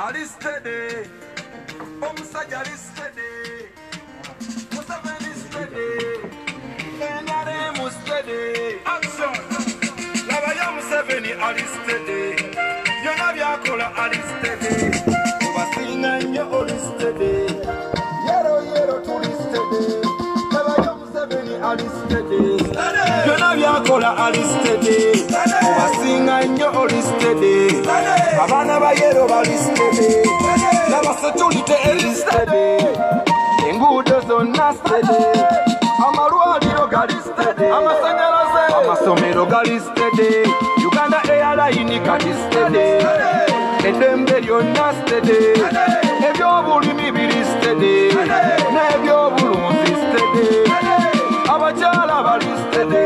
Aristede, omusajja aristede, Museveni stede, NRM stede. Action! Labayo Museveni aristede, byonna byakola aristede, obasinga nnyo olistede, yero tulistede. Labayo Museveni aristede, byonna byakola aristede, obasinga nnyo olistede. Abana ba yero balistede, n'abasetulite eristede, enguudo zonna stede, amalwaliro galistede, amasanyalaze, amasomero galistede, Uganda Airline kati stede, eddembe lyonna stede, ebyobulimi biristede, n'ebyobulunzi stede, abakyala balistede,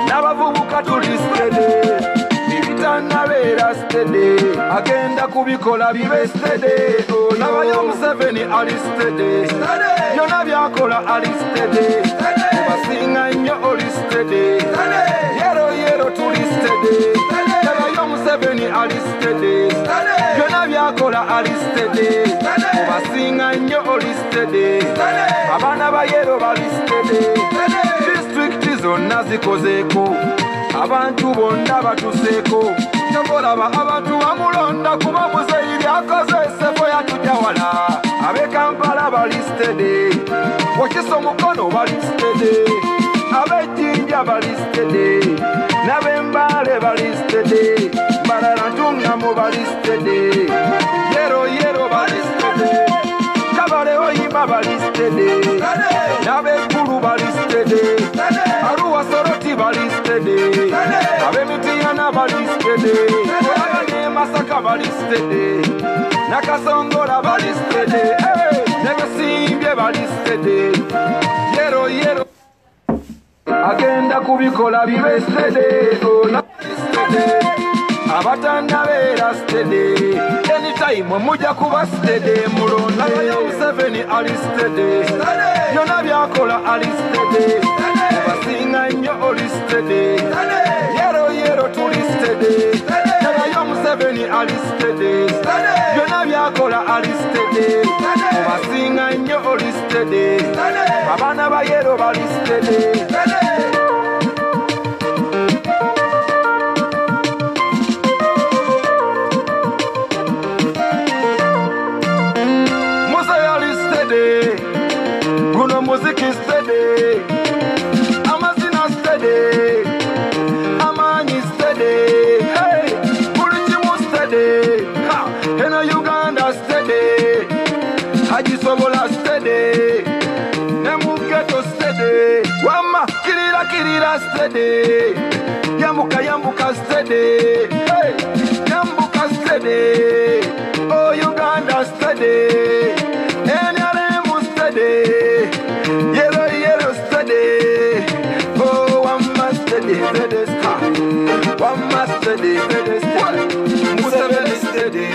n'abavubuka tulistede. Nabera stede, agenda kubikola bibe stede. Labayo Museveni aristede, byonna byakola aristede, obasinga nnyo olistede, yero tulistede. Labayo Museveni aristede, byonna byakola aristede, obasinga nnyo olistede. Abaana ba yero balistede, disitulikiti zonna zikozeeko, abantu bonna batuseeko. Nabolaba abantu bamulonda kuba muzeeyi byakoze essebo yatujja wala. Ab'e Kampala balistede, Wakiso Mukono balistede, ab'e Jinja balistede, n'ab'e balistede, Mbarara Ntungamo balistede, yero balistede, Kabale Oyimba balistede, n'ab'e Ggulu balistede, Arua Soroti balistede, ab'e Mityana balistede, Olagane Masaka balistede, Nakasongola balistede, Nebesimbye balistede, yero agenda kubikola bibe stede, abatanda beera stede, anytime mujja kuba stede. Mulonda Labayo Museveni aristede, byonna byakola aristede, obasinga nnyo olistede, yero tulistede. Labayo Museveni aristede, byonna byakola aristede, obasinga nnyo olistede. Abaana ba yero balistede. Muziki stede, amazina stede, amanyi stede, hey, bulikimu stede, ha, eno Uganda stede, Tasobola stede, nemugeto stede, wama kirira stede, yambuka stede, hey, yambuka stede, oh Uganda stede, NRM stede. Yellow steady, oh one must steady, one must steady, Museveni steady,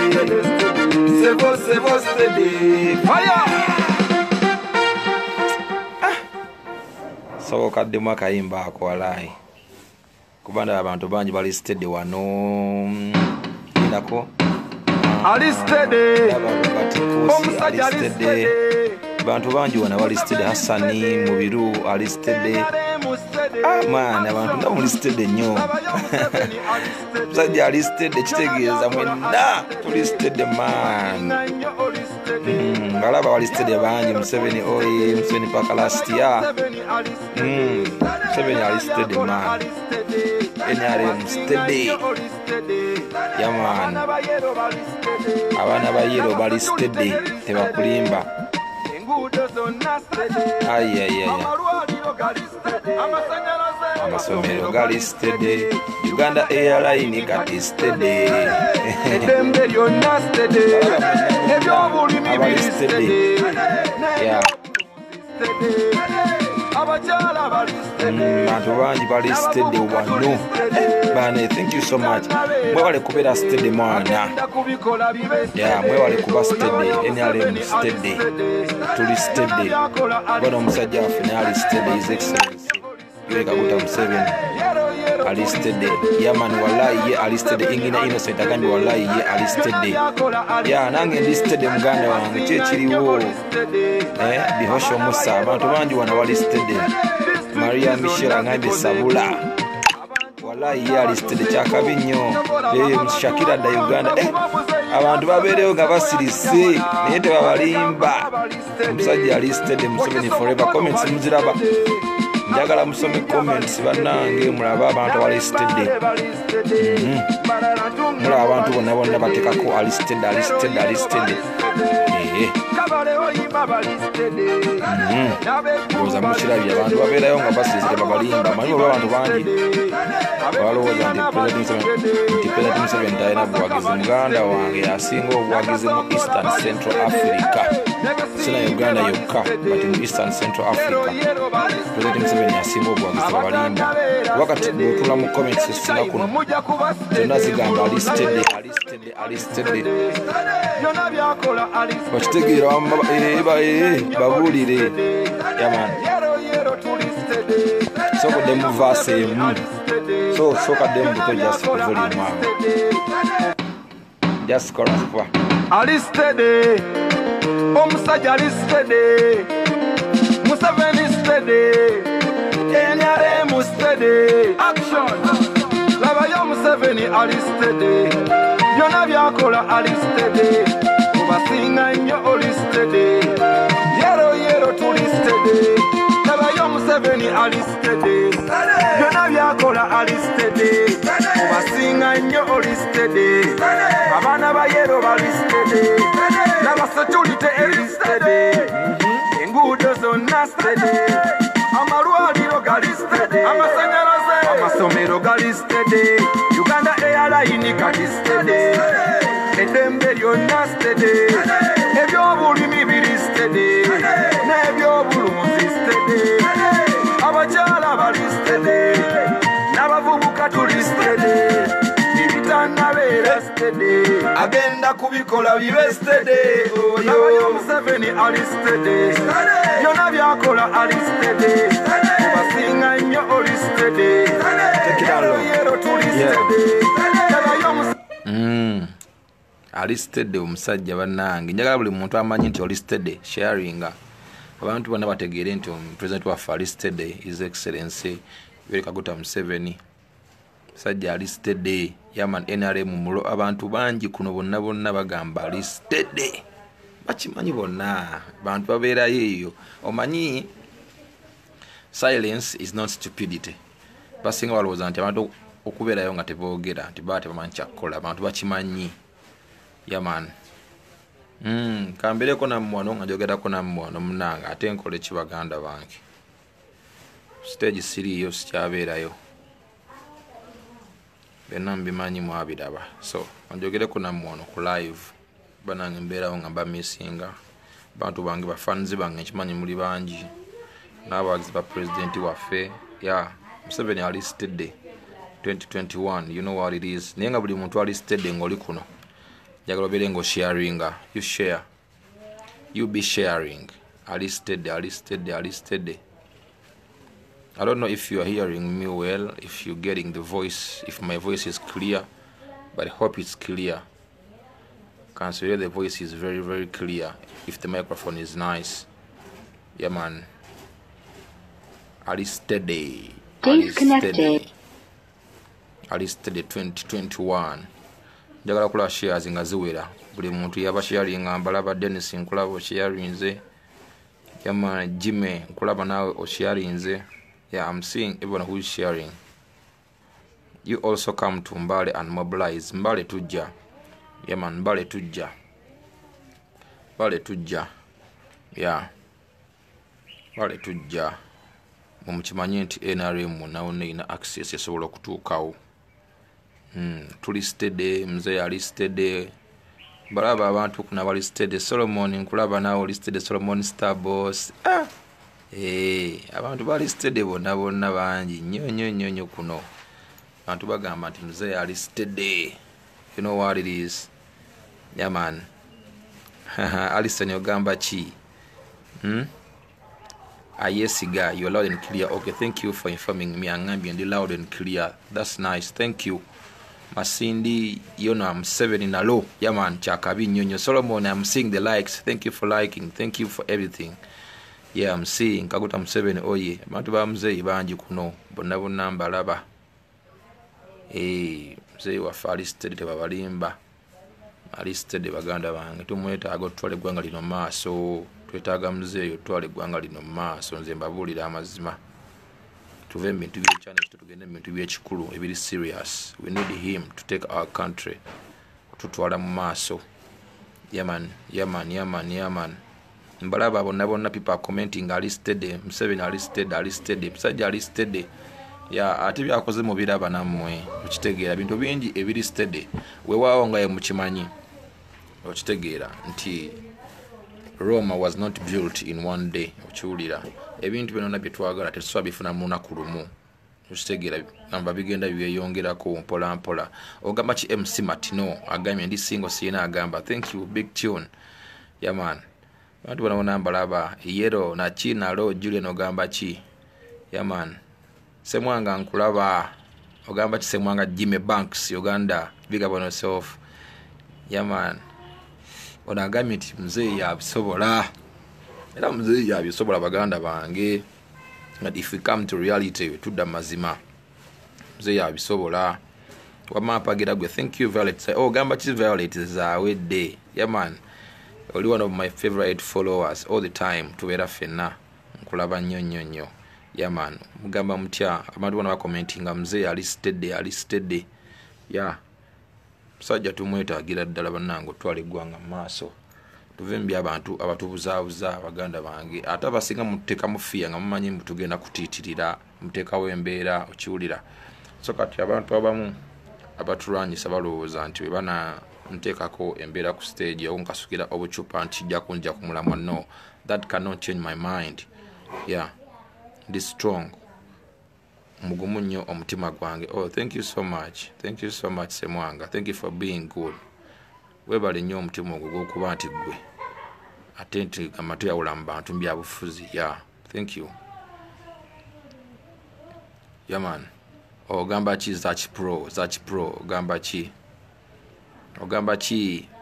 sevo steady, fire. So kadde mwaka imba akwalai kubanda abantu bangi bali steady wano inako ali steady, omusajja ali steady. Bantu bangi wana balistede, Hassani Mubiru alistede. Man, abantu nga mulistede nnyo. Musajja alistede kitegeeza mwenna tulistede man. Balaba balistede bangi. Museveni oyi, Museveni paka last year. Museveni alistede man. NRM steady. Yeah man. Abaana ba yero balistede tebakulimba. Amasomero galistede, Uganda Airline kati stede, eddembe lyonna stede, ebyobulimi biristede, abakyala balistede, bantu bangi balistede wano. Bane, thank you so much. Mwewale kubeera stede mwana. Mwewale kuba stede, NRM stede, tuli stede. Bwana omusajja waffe naye ali stede, his excellency Yoweri Kaguta Museveni. alisted. Yaman wallahi ye alisted. Ingina Innocent agambye wallahi ye alisted. Ya nange listed muganda wange kyekiriwo. Bihosho Musa abantu bangi wana walisted. Maria Michelle angambye sabula. Wallahi ye alisted kyakabi nnyo. Shakira da Uganda. Abantu babeerewo nga basirise naye tebabalimba. Omusajja alisted Museveni forever. Comments muziraba. Njagala musome comments bannange mulaba abantu alisted. Mulaba abantu bonna batekako alisted. Oza mukirabye abantu babeerayo nga basirise tebabalimba. Manyi oba abantu bangi balowooza nti President Museveni talina buwagizi. Muganda wange yasinga obuwagizi mu Eastern Central Africa. Sina Uganda yokka but mu Eastern Central Africa President Museveni yasinga obuwagizi tebabalimba. Wakati bw'otula mu comments esina kuno zonna zigamba alisted. Bakitegeera babuulire yaman sokodde mu verse emu sokadde mu buto just volume awo just chorus kwa alisted. Omusajja alisted. Museveni steady. NRM steady. Action. Labayo Museveni alisted. Byonna byakola alisted. Mubasinga nnyo alisted. Yero tulisted. Labayo Museveni alisted. Byonna byakola alisted. Mubasinga nnyo alisted. Abaana ba yero balisted. Security alisted. Enguudo zonna steady. Amalwaliro galisted. Amasanyalaze amasomero galisted. Uganda Airline galisted. Eddembe lyonna steady. Ebyobulimi bilisted. N'ebyobulunzi steady. Abakyala balisted. N'abavubuka tulisted. Agenda kubikola bibested. Oyo Museveni alisted. Byonna byakola alisted. Mubasinga nnyo alisted. Yero tulisted. Alisted omusajja bannange. Njagala buli muntu amanyi nti alisted sharinga. Abantu bonna bategeere nti President waffe alisted His Excellency Yoweri Kaguta Museveni. Sajja alisted. Yaman NRM mulo abantu bangi kuno bonna bagamba alisted. Bakimanyi bonna bantu babeerayo eyo. Omanyi silence is not stupidity. Basinga balowooza nti abantu okubeerayo nga teboogera nti tebamanyi kyakukola. Abantu bakimanyi. Yaman kambereko nammwe wano nga njogerako nammwe wano munnange ate nkole ki baganda bange. Stage siriyo sikyabeerayo. Bena mbimanyi mwabiraba. So njogereko nammwe wano ku live banange mbeerawo nga bamisinga. Bantu bange bafanzi bange nkimanyi muli bangi. N'abawagizi ba president waffe. Museveni alisted 2021. You know what it is. Naye nga buli muntu alisted ng'oli kuno. Njagala obeere ng'osharinga. You share. You be sharing. Alisted. I don't know if you are hearing me well, if you're getting the voice, if my voice is clear, but I hope it's clear. Consider the voice is very, very clear. If the microphone is nice. Yeah, man. Alisted. Disconnected. Alisted 2021. Njagala kula shares nga ziwera. Buli muntu yaba sharinga mbalaba Dennis nkulaba sharinze. Yeah, man. Jimmy nkulaba nawe osharinze. Yeah, I'm seeing everyone who is sharing. You also come to Mbale and mobilize. Mbale tujja. Yeah, man. Mbale tujja. Yeah. Mbale tujja. Mumukimanyi nti NRM nawo ina access esobola okutuukawo. Tulisted, mzee alisted. Balaba abantu kuna balisted. Solomon nkulaba nawo listed. Solomon Starboss. Abantu balisted bonna bangi nnyo kuno. Abantu bagamba nti mzee alisted. You know what it is. Yeah, man. Alison ogamba chi. Ayesiga, you're loud and clear. Okay, thank you for informing me. I'm loud and clear. That's nice. Thank you. Masindi, you know, I'm 7 in a low. Yeah, man. Chakabi, Nyonyo Solomon, I'm seeing the likes. Thank you for liking. Thank you for everything. Yeah, I'm seeing. Kaguta, I'm 7. Oh, yeah. Matuba mze, ibanji kuno. Bonabu namba laba. Mze wa listed te babalimba. Listed baganda bange. Tumweta agotwale gwanga lino maaso. Twetaaga mzeeyo twale gwanga lino maaso nze mbabulira amazima. Tuve ebintu by'ekyana tugende ebintu by'ekikulu ebiri serious. We need him to take our country tutwala mu maaso. Yaman. Mbalaba bonna people are commenting alisted, Museveni alisted, Musajja alisted. Ya ate byakoze mu biraba nammwe okitegeera bintu bingi ebiri steady. Weewaawo nga ye mukimanyi okitegeera nti Roma was not built in one day. Okiwulira ebintu byonna bye twagala tetusobola bifuna mu lunaku lumu. Okitegeera namba bigenda byeyongerako mpola mpola. Ogamba ki MC Matino agambye ndi single sina agamba thank you big tune. Yeah man. Bantu bana mbalaba yero na China lo Julian ogamba ki. Yeah man. Semwanga nkulaba ogamba ki Semwanga Jimmy Banks Uganda. Big up on yourself. Yeah man. Onagambye nti mzee yabisobola. Era mzee yabisobola baganda bange. But if we come to reality tudda mazima. Mzee yabisobola. Wamapa gwe thank you Violet. Oh gamba chi Violet is our day. Yeah man. Only one of my favorite followers all the time tubeera fenna. Nkulaba nnyo. Yeah man. Mugamba mutya abantu bana commentinga mzee alisted. Yeah. Sajja tumwetaagira ddala bannange twale gwanga maaso tuvembya abantu abatubuzaabuza abaganda bange ate abasinga muteeka mufiya nga mumanyi mutugenda kutiitirira muteekawo embeera okiwulira so kati abantu abamu abatulwanyisa balowooza nti bwe bana nteekako embeera ku stage oba nkasukira obucupa nti kijja kunja ku mulamwa. No, that cannot change my mind. Yeah, ndi strong. Mugumu nnyo omutima gwange. Oh, thank you so much Semwanga. Thank you for being good. Webale nnyo omutima ogwo gw'okuba nti gwe ate nti amatu yawula mu bantu byabufuzi. Yeah, thank you. Yeah man. Ogamba ki Zach Pro ogamba ki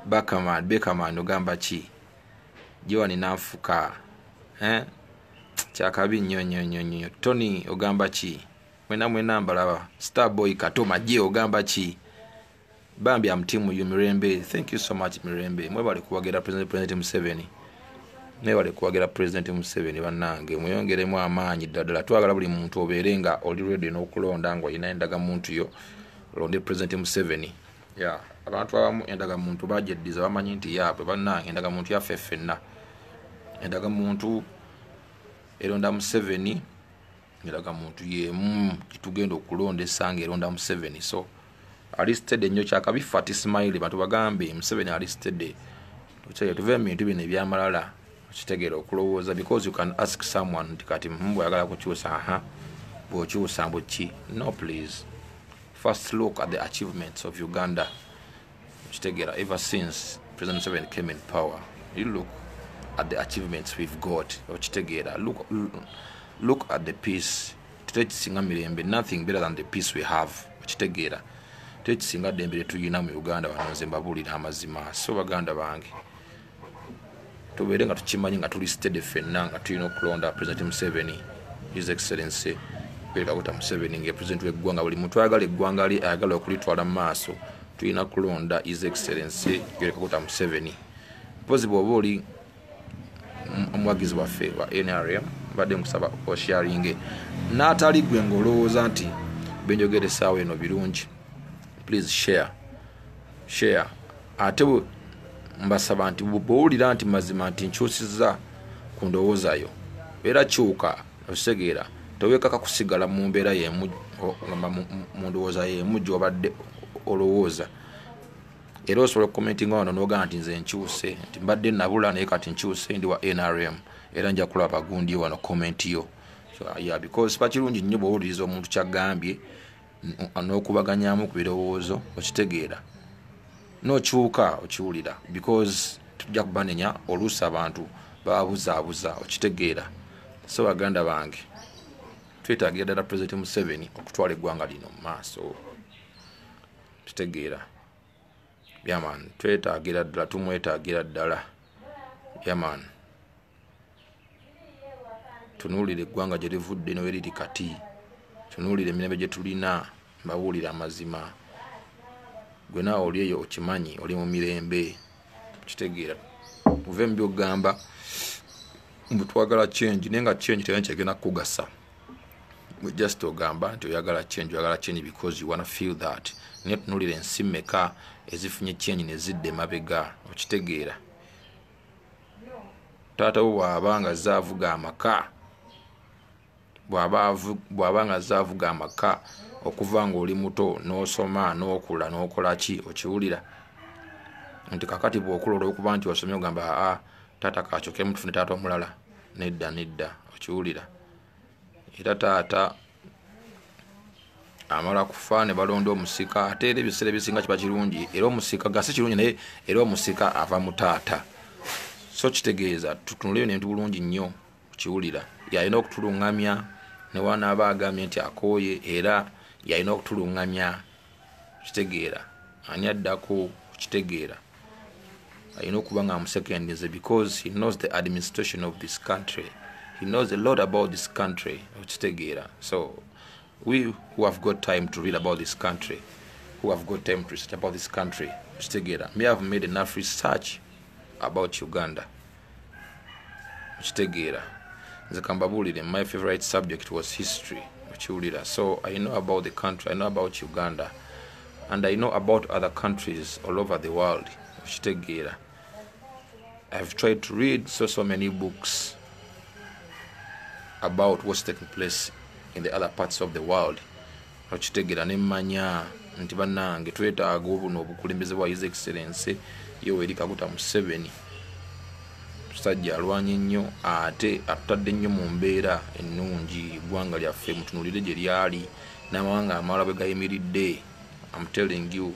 Bekaman ogamba ki Joani nanfuka kyakabi nnyo. Tony ogamba ki mwena mbalaba Starboy Katoma je ogamba ki Bambi amtimu yu Mirembe. Thank you so much Mirembe. Mwebale kuwagira President Museveni. Bannange mweyongeremu amaanyi ddala. Twagala buli muntu obeerenga oli ready n'okulonda ngo ina endaga muntu yo londe President Museveni. Yeah, abantu abamu endaga muntu bajeddiza bamanyi nti yaabwe bannange endaga muntu yaffe ffenna. Endaga muntu eronda Museveni endaga muntu yemu kitugenda okulonda esanga eronda Museveni. So alisted nnyo kyakabi Fati Smile bantu bagambe Museveni alisted. Tuve ebintu bino ebyamalala okitegeera okulowooza because you can ask someone nti kati mbwe ayagala kukyusa bw'okyusa ki. No please. First look at the achievements of Uganda. Okitegeera ever since President Museveni came in power. You look at the achievements we've got. Okitegeera look at the peace. Tekisinga mirembe, nothing better than the peace we have. Okitegeera tekisinga ddembe tuyina mu Uganda wano nze mbabulira amazima. So baganda bange tubeere nga tukimanyi nga tuli steady ffenna nga tulina okulonda President Museveni His Excellency Kaguta Museveni nga president w'eggwanga. Buli muntu ayagala eggwanga lye ayagala okulitwala mu maaso tulina kulonda His Excellency Kaguta Museveni. Mpozi bw'oba oli omuwagizi waffe wa NRM badde nkusaba osharinge n'atali gwe ng'olowooza nti benjogere essaawa eno birungi. Please share. Ate mbasaba nti bw'owulira nti mazima nti nkyusizza ku ndowoozayo era kyuka osegeera towekaka kusigala mu mbeera y'emu mu ndowooza y'emu gy'obadde olowooza. Era osobola okukomentinga wano n'ogamba nti nze nkyuse nti mbadde nabula naye kati nkyuse ndi wa NRM era nja kulaba gundi wano komenti yo. So yeah, because pakirungi nnyo bw'owuliriza omuntu kyagambye n'okubaganyaamu ku birowoozo okitegeera n'okyuka okiwulira because tujja kubanenya oluusi abantu babuzaabuza okitegeera So baganda bange twetaagira ddala President Museveni okutwala eggwanga lino mu maaso. Kitegeera yaman twetaagira ddala tumwetaagira ddala yaman. Tunuulira eggwanga gye livudde n'we liri kati. Tunuulira emirembe gye tulina mbawulira amazima. Gwe naawe oli eyo okimanyi oli mu mirembe. Kitegeera muve mu by'ogamba mbu twagala change naye nga change teyina kyegenda kukugasa. Just ogamba nti oyagala change because you wanna feel that. Naye tunuulira ensi mmeka ezifunye change ne zidde mabega. Okitegeera taata wo bw'abanga zaavuga amaka bw'abanga zaavuga amaka okuva ng'oli muto n'osoma n'okula n'okola ki okiwulira nti kakati bw'okula olw'okuba nti osomye ogamba taata kakyokemu tufune taata omulala. Nedda okiwulira. Era taata amala kufa ne balonda omusika ate era ebiseera ebisinga kiba kirungi era omusika gasi kirungi naye era omusika ava mu taata. So kitegeeza tutunuleyo ne bulungi nnyo okiwulira. Yalina okutulungamya ne wanaaba agambye nti akooye era yalina okutulungamya. Kitegeera ani addako kitegeera alina okuba nga amusekendize because he knows the administration of this country. He knows a lot about this country. Kitegeera. So we who have got time to read about this country, who have got time to research about this country, kitegeera may have made enough research about Uganda. Kitegeera nze kambabulire my favorite subject was history. Okiwulira. So I know about the country, I know about Uganda, and I know about other countries all over the world. Kitegeera I've tried to read so many books about what's taking place in the other parts of the world. Kitegeera ne mmanya nti bannange twetaaga obuno obukulembeze bwa His Excellency Yoweri Kaguta Museveni. Musajja alwanye nnyo ate atutadde nnyo mu mbeera ennungi eggwanga lyaffe mutunulire gye lyali n'amawanga amalala bwe gayimiridde. I'm telling you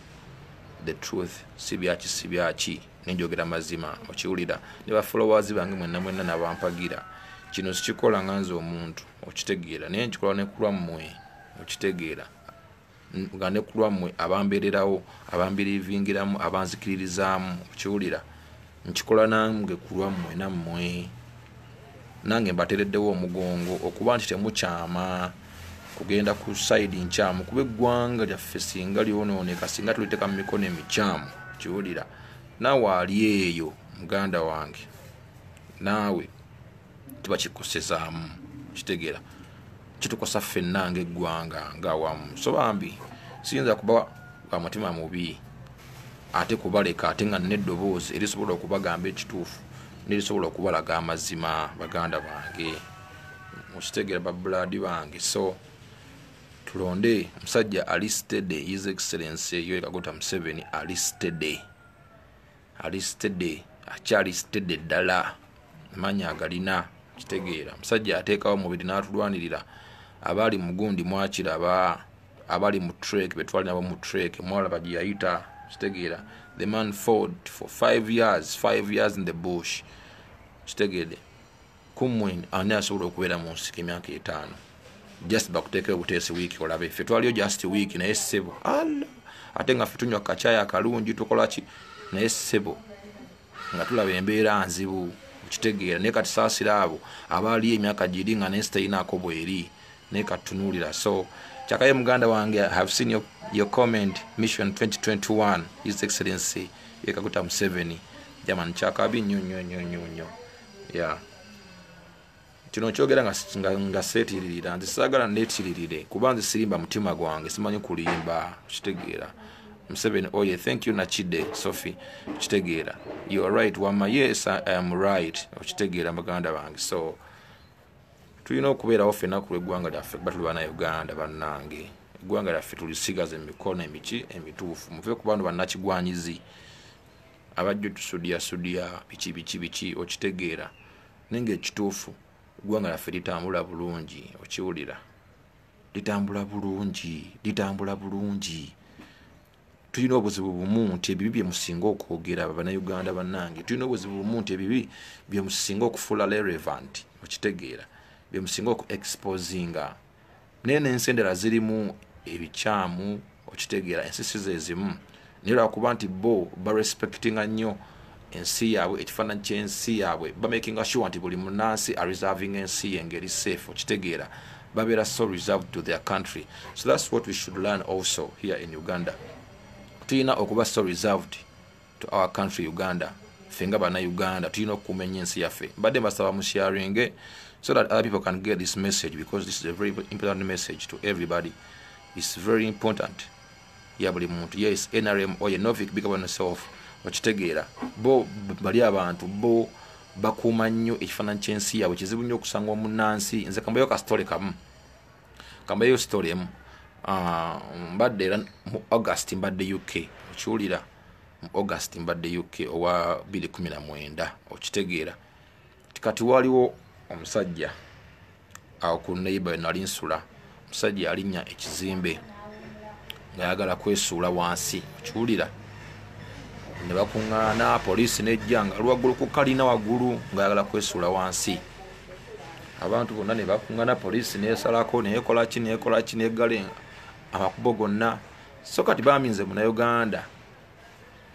the truth. Sibyaki nenjogera mazima. Okiwulira ne ba followers bange mwenna nabampagira kino sikikola nga nze omuntu. Okitegeera naye nkikola ne kulwa mmwe. Okitegeera nga ne kulwa mmwe abambeererawo abambirivingiramu abanzikiririzaamu. Okiwulira nkikola nange kulwa mmwe nammwe nange mbatereddewo omugongo okuba nti temukyama kugenda ku side nkyamu kuba eggwanga lyaffe singa lyonooneka singa tuliteka mu mikono emikyamu. Kiwulira naawe ali eyo muganda wange naawe tibakikosezaamu. Kitegeera kitukosa ffenna ng'eggwanga ng'awamu. So bambi siyinza kuba wa mutima mubi ate kubaleka ate nga n'eddoboozi erisobola okubagamba ekituufu n'erisobola okubalaga amazima baganda bange. Okitegeera babulaadi bange. So tulonde musajja alisted His Excellency Yoweri Kaguta Museveni alisted akyalisted ddala amanya agalina. Kitegeera musajja ateekawo mubiri n'atulwanirira abali mugundi mwakiraba abali mu trek betwali nabo mu trek mwalaba gye yayita. Kitegeera the man fought for 5 years in the bush. Kitegeere kumwe ani asobola okubeera mu nsiko emyaka 5 just bakuteekera obuteesi wiiki olabe ffe twaliyo just week naye ssebo ate nga ffe tunywa kacayi akalungi tukola ki naye ssebo nga tulaba embeera nzibu. Kitegeera naye kati saasira abo abaali emyaka giri nga naye sitayinaako bweri naye katunuulira. So kyakaye muganda wange I have seen your comment mission 2021 His Excellency Yoweri Kaguta Museveni jamani kyakabi nnyo. Yeah. Kino kyogera nga seetiririra nze saagala neetiririre kuba nze sirimba mutima gwange simanyi kulimba. Kitegeera Museveni oye thank you Nachide Sophie. Kitegeera you are right wama yes I am right. Kitegeera baganda bange. So tulina okubeerawo ffenna ku lw'eggwanga lyaffe kuba tuli bannayuganda bannange. Eggwanga lyaffe tulisigaza emikono emituufu muve ku bantu bannakigwanyizi abajja tusudya biki. Okitegeera nenge ekituufu eggwanga lyaffe litambula bulungi. Okiwulira litambula bulungi. Tulina obuzibu bumu nti ebibi bye musinga okwogera bannayuganda bannange. Tulina obuzibu bumu nti ebibi bye musinga okufuula relevant. Okitegeera byemusinga oku exposinga nene ensendera zirimu ebikyamu okitegeera ensisi zezimu naye lwakuba nti bo barespectinga nnyo ensi yaabwe ekifaananyi ky'ensi yaabwe bamakinga sure nti buli munansi areserving ensi ye ngeri safe okitegeera babeera so reserved to their country. So that's what we should learn also here in Uganda. Tulina okuba so reserved to our country Uganda. Fenga bana Uganda tulina okumenya ensi yaffe. Mbadde mbasaba mu sharing so that other people can get this message, because this is a very important message to everybody. It's very important. Ya buli muntu, yes, NRM oye Novik, big up on yourself. Okitegeera bo bali abantu bo bakuuma nnyo ekifaananyi ky'ensi yaabwe kizibu nnyo okusanga omunnansi. Nze kambayo ka story kamu, kambayo story emu. Mbadde era mu August mbadde UK, okiwulira, mu August mbadde UK owa 2019 okitegeera. Kati waliwo omusajja awo ku neighbor we nali nsula, omusajja alinnya ekizimbe ng'ayagala kwesuula wansi okiwulira. Ne bakuŋŋaana poliisi n'ejja nga lwaggulu ku kalina waggulu ng'ayagala kwesuula wansi. Abantu bonna ne bakuŋŋaana, poliisi neesalako neekola ki neeggala amakubo gonna. So kati bambi nze Munnayuganda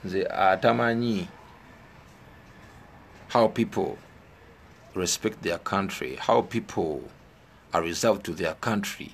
nze atamanyi how people respect their country, how people are reserved to their country.